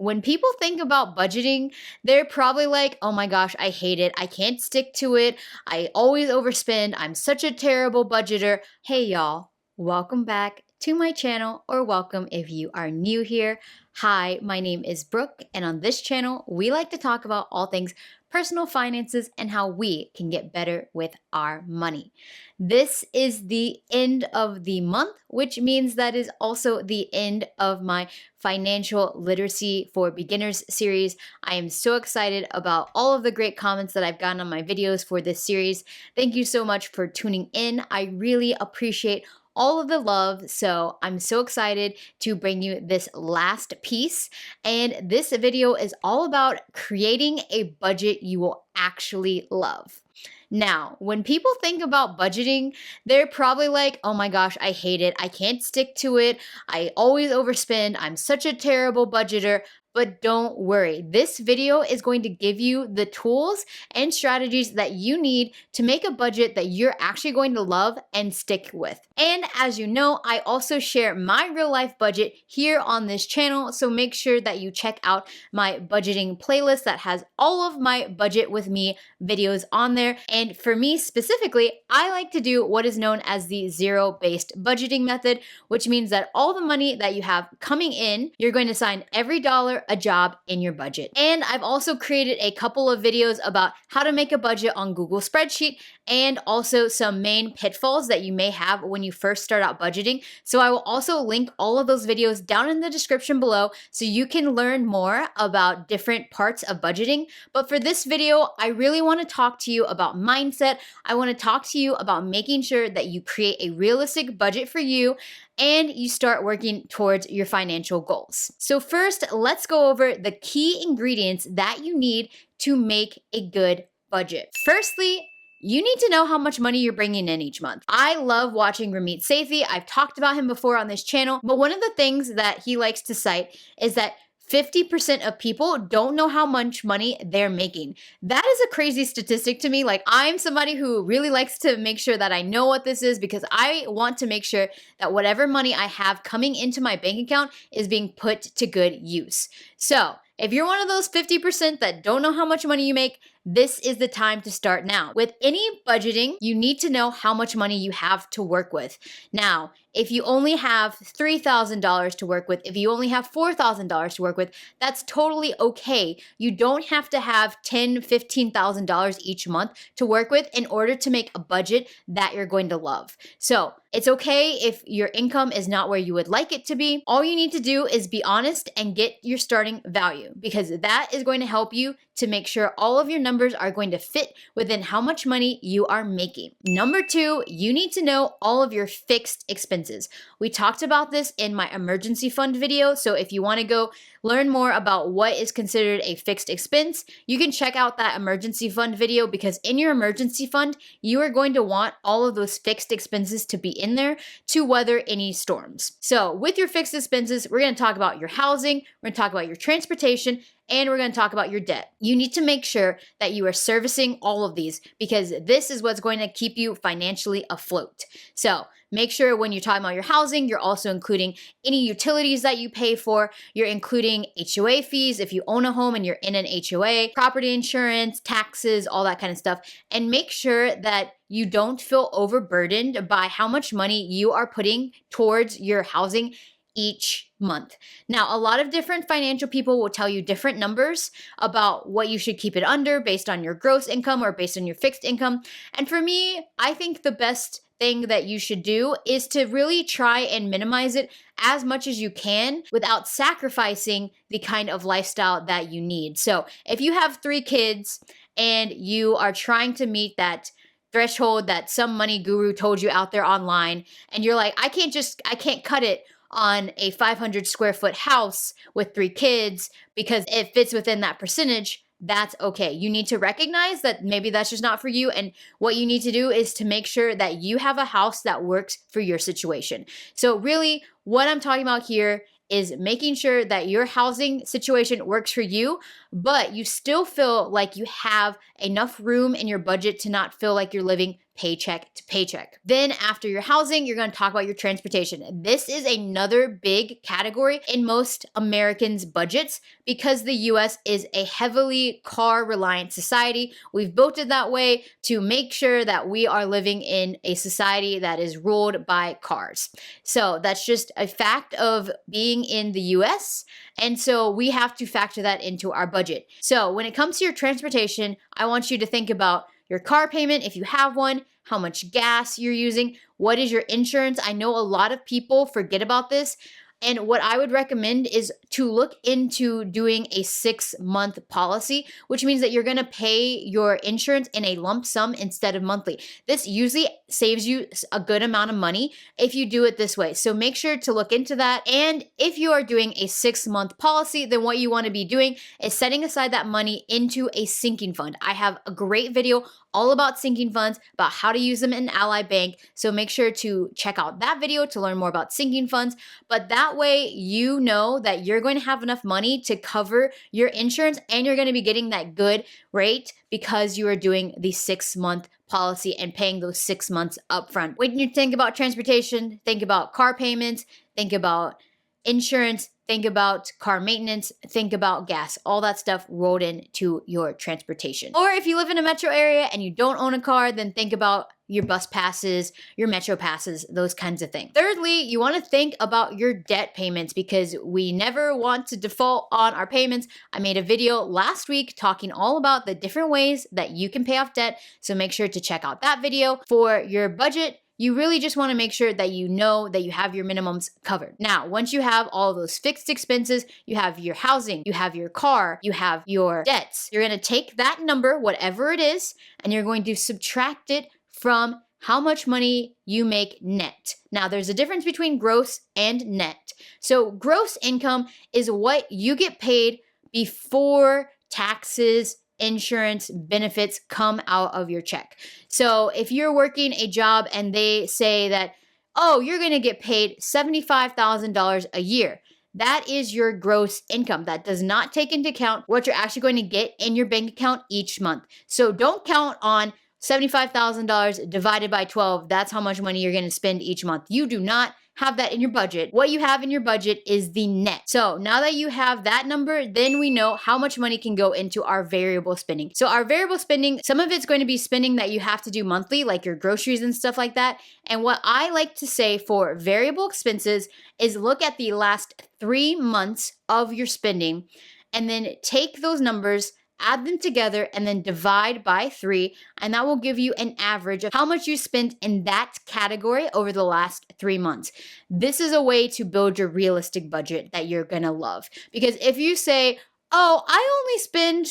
when people think about budgeting, they're probably like, oh my gosh, I hate it. I can't stick to it. I always overspend. I'm such a terrible budgeter. Hey, y'all, welcome back to my channel, or welcome if you are new here. Hi, my name is Brooke, and on this channel, we like to talk about all things personal finances and how we can get better with our money. This is the end of the month, which means that is also the end of my financial literacy for beginners series. I am so excited about all of the great comments that I've gotten on my videos for this series. Thank you so much for tuning in. I really appreciate all of the love. So I'm so excited to bring you this last piece. And this video is all about creating a budget you will actually love. Now, when people think about budgeting, they're probably like, oh my gosh, I hate it. I can't stick to it. I always overspend. I'm such a terrible budgeter. But don't worry, this video is going to give you the tools and strategies that you need to make a budget that you're actually going to love and stick with. And as you know, I also share my real life budget here on this channel, so make sure that you check out my budgeting playlist that has all of my budget with me videos on there. And for me specifically, I like to do what is known as the zero-based budgeting method, which means that all the money that you have coming in, you're going to assign every dollar a job in your budget. And I've also created a couple of videos about how to make a budget on Google Spreadsheet, and also some main pitfalls that you may have when you first start out budgeting. So I will also link all of those videos down in the description below so you can learn more about different parts of budgeting. But for this video, I really want to talk to you about mindset. I want to talk to you about making sure that you create a realistic budget for you and you start working towards your financial goals. So first, let's go over the key ingredients that you need to make a good budget. Firstly, you need to know how much money you're bringing in each month. I love watching Ramit Sethi. I've talked about him before on this channel, but one of the things that he likes to cite is that 50% of people don't know how much money they're making. That is a crazy statistic to me. Like, I'm somebody who really likes to make sure that I know what this is, because I want to make sure that whatever money I have coming into my bank account is being put to good use. So if you're one of those 50% that don't know how much money you make, this is the time to start now. With any budgeting, you need to know how much money you have to work with. Now, if you only have $3,000 to work with, if you only have $4,000 to work with, that's totally okay. You don't have to have $10,000, $15,000 each month to work with in order to make a budget that you're going to love. So it's okay if your income is not where you would like it to be. All you need to do is be honest and get your starting value, because that is going to help you to make sure all of your numbers are going to fit within how much money you are making. Number two, you need to know all of your fixed expenses. We talked about this in my emergency fund video, so if you want to go learn more about what is considered a fixed expense, you can check out that emergency fund video, because in your emergency fund, you are going to want all of those fixed expenses to be in there to weather any storms. So with your fixed expenses, we're going to talk about your housing, we're going to talk about your transportation, and we're going to talk about your debt. You need to make sure that you are servicing all of these, because this is what's going to keep you financially afloat. So make sure when you're talking about your housing, you're also including any utilities that you pay for. You're including HOA fees if you own a home and you're in an HOA, property insurance, taxes, all that kind of stuff. And make sure that you don't feel overburdened by how much money you are putting towards your housing each month. Now, a lot of different financial people will tell you different numbers about what you should keep it under based on your gross income or based on your fixed income. And for me, I think the best thing that you should do is to really try and minimize it as much as you can without sacrificing the kind of lifestyle that you need. So if you have 3 kids and you are trying to meet that threshold that some money guru told you out there online, and you're like, I can't cut it on a 500 square foot house with 3 kids because it fits within that percentage, that's okay. You need to recognize that maybe that's just not for you. And what you need to do is to make sure that you have a house that works for your situation. So really what I'm talking about here is making sure that your housing situation works for you, but you still feel like you have enough room in your budget to not feel like you're living paycheck to paycheck. Then after your housing, you're going to talk about your transportation. This is another big category in most Americans' budgets because the US is a heavily car reliant society. We've built it that way to make sure that we are living in a society that is ruled by cars. So that's just a fact of being in the US. And so we have to factor that into our budget. So when it comes to your transportation, I want you to think about your car payment, if you have one, how much gas you're using, what is your insurance. I know a lot of people forget about this. And what I would recommend is to look into doing a 6-month policy, which means that you're going to pay your insurance in a lump sum instead of monthly. This usually saves you a good amount of money if you do it this way. So make sure to look into that. And if you are doing a 6-month policy, then what you want to be doing is setting aside that money into a sinking fund. I have a great video all about sinking funds, about how to use them in Ally Bank. So make sure to check out that video to learn more about sinking funds. But that way you know that you're going to have enough money to cover your insurance and you're going to be getting that good rate because you are doing the 6-month policy and paying those 6 months upfront. When you think about transportation, think about car payments, think about insurance, think about car maintenance, think about gas, all that stuff rolled into your transportation. Or if you live in a metro area and you don't own a car, then think about your bus passes, your metro passes, those kinds of things. Thirdly, you want to think about your debt payments because we never want to default on our payments. I made a video last week talking all about the different ways that you can pay off debt, so make sure to check out that video. For your budget, you really just want to make sure that you know that you have your minimums covered. Now, once you have all those fixed expenses, you have your housing, you have your car, you have your debts, you're going to take that number, whatever it is, and you're going to subtract it from how much money you make net. Now, there's a difference between gross and net. So gross income is what you get paid before taxes, insurance, benefits come out of your check. So if you're working a job and they say that, oh, you're going to get paid $75,000 a year, that is your gross income. That does not take into account what you're actually going to get in your bank account each month. So don't count on $75,000 divided by 12. That's how much money you're going to spend each month. You do not have that in your budget. What you have in your budget is the net. So now that you have that number, then we know how much money can go into our variable spending. So our variable spending, some of it's going to be spending that you have to do monthly, like your groceries and stuff like that. And what I like to say for variable expenses is look at the last 3 months of your spending and then take those numbers, add them together, and then divide by 3, and that will give you an average of how much you spent in that category over the last 3 months. This is a way to build your realistic budget that you're gonna love. Because if you say, oh, I only spend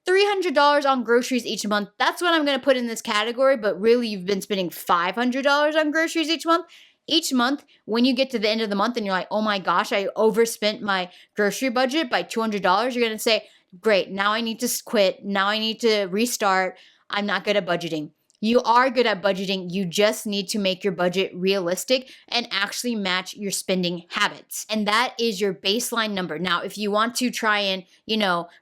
$300 on groceries each month, that's what I'm gonna put in this category, but really you've been spending $500 on groceries each month, when you get to the end of the month and you're like, oh my gosh, I overspent my grocery budget by $200, you're gonna say, great, now I need to quit. Now I need to restart. I'm not good at budgeting. You are good at budgeting. You just need to make your budget realistic and actually match your spending habits. And that is your baseline number. Now, if you want to try and,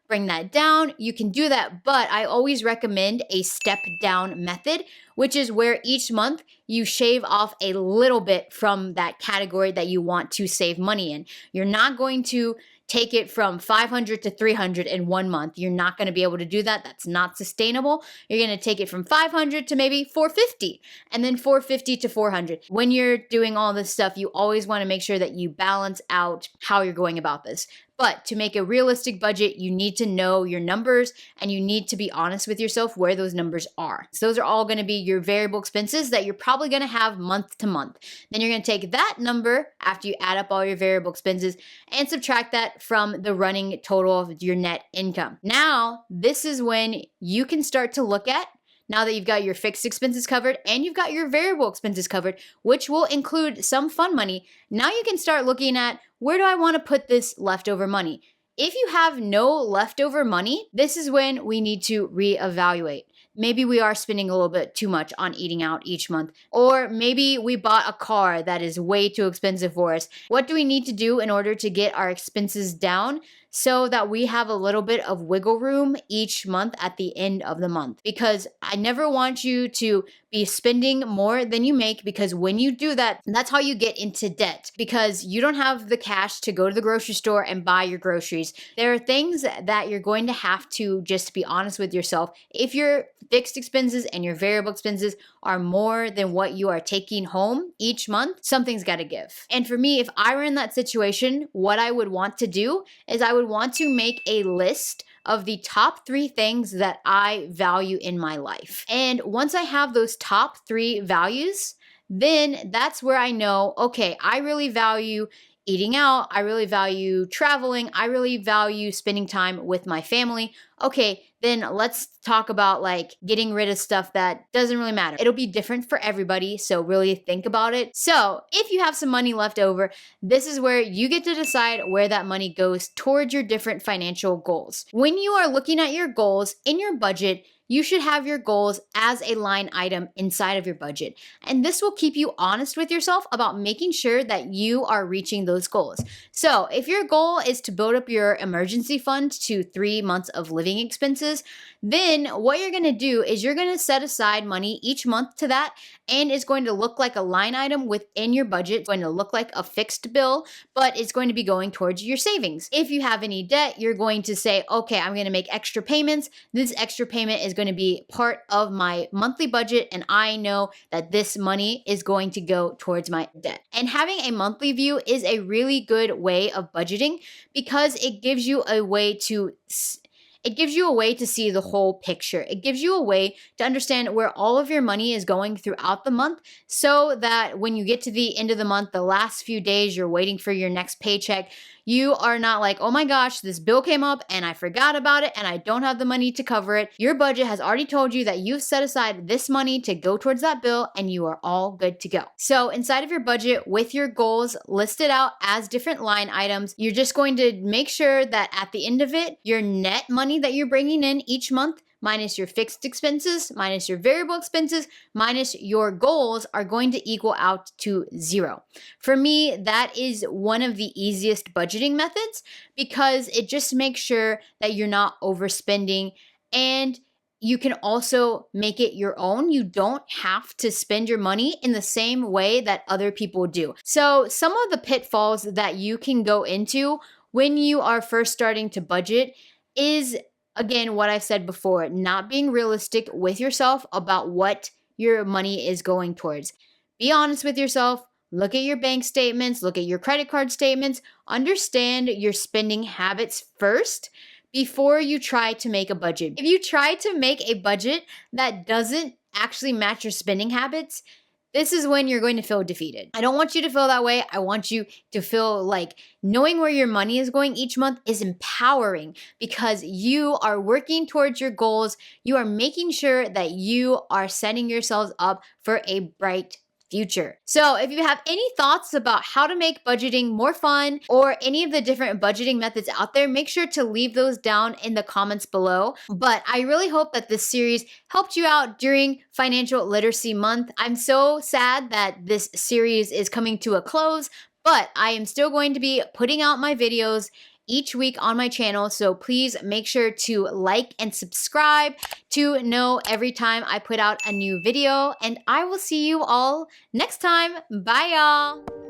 bring that down, you can do that. But I always recommend a step down method, which is where each month you shave off a little bit from that category that you want to save money in. You're not going to take it from 500 to 300 in 1 month. You're not going to be able to do that. That's not sustainable. You're going to take it from 500 to maybe 450 and then 450 to 400. When you're doing all this stuff, you always want to make sure that you balance out how you're going about this. But to make a realistic budget, you need to know your numbers and you need to be honest with yourself where those numbers are. So those are all going to be your variable expenses that you're probably going to have month to month. Then you're going to take that number after you add up all your variable expenses and subtract that from the running total of your net income. Now, this is when you can start to look at, now that you've got your fixed expenses covered and you've got your variable expenses covered, which will include some fun money, now you can start looking at, where do I want to put this leftover money? If you have no leftover money, this is when we need to reevaluate. Maybe we are spending a little bit too much on eating out each month. Or maybe we bought a car that is way too expensive for us. What do we need to do in order to get our expenses down so that we have a little bit of wiggle room each month at the end of the month. Because I never want you to be spending more than you make, because when you do that, that's how you get into debt, because you don't have the cash to go to the grocery store and buy your groceries. There are things that you're going to have to just be honest with yourself. If your fixed expenses and your variable expenses are more than what you are taking home each month, something's got to give. And for me, if I were in that situation, what I would want to do is I would want to make a list of the top 3 things that I value in my life. And once I have those top 3 values, then that's where I know, okay, I really value eating out, I really value traveling, I really value spending time with my family. Okay, then let's talk about like getting rid of stuff that doesn't really matter. It'll be different for everybody, so really think about it. So if you have some money left over, this is where you get to decide where that money goes towards your different financial goals. When you are looking at your goals in your budget, you should have your goals as a line item inside of your budget. And this will keep you honest with yourself about making sure that you are reaching those goals. So if your goal is to build up your emergency fund to 3 months of living expenses, then what you're gonna do is you're gonna set aside money each month to that, and it's going to look like a line item within your budget. It's going to look like a fixed bill, but it's going to be going towards your savings. If you have any debt, you're going to say, okay, I'm gonna make extra payments. This extra payment is going to be part of my monthly budget, and I know that this money is going to go towards my debt. And having a monthly view is a really good way of budgeting, because it gives you a way to see the whole picture. It gives you a way to understand where all of your money is going throughout the month, so that when you get to the end of the month, the last few days you're waiting for your next paycheck, you are not like, oh my gosh, this bill came up and I forgot about it and I don't have the money to cover it. Your budget has already told you that you've set aside this money to go towards that bill, and you are all good to go. So inside of your budget, with your goals listed out as different line items, you're just going to make sure that at the end of it, your net money that you're bringing in each month, minus your fixed expenses, minus your variable expenses, minus your goals, are going to equal out to 0. For me, that is one of the easiest budgeting methods, because it just makes sure that you're not overspending, and you can also make it your own. You don't have to spend your money in the same way that other people do. So some of the pitfalls that you can go into when you are first starting to budget is, again, what I've said before, not being realistic with yourself about what your money is going towards. Be honest with yourself. Look at your bank statements, look at your credit card statements, understand your spending habits first before you try to make a budget. If you try to make a budget that doesn't actually match your spending habits, this is when you're going to feel defeated. I don't want you to feel that way. I want you to feel like knowing where your money is going each month is empowering, because you are working towards your goals. You are making sure that you are setting yourselves up for a bright future. So if you have any thoughts about how to make budgeting more fun, or any of the different budgeting methods out there, make sure to leave those down in the comments below. But I really hope that this series helped you out during Financial Literacy Month. I'm so sad that this series is coming to a close, but I am still going to be putting out my videos each week on my channel, so please make sure to like and subscribe to know every time I put out a new video, and I will see you all next time. Bye, y'all.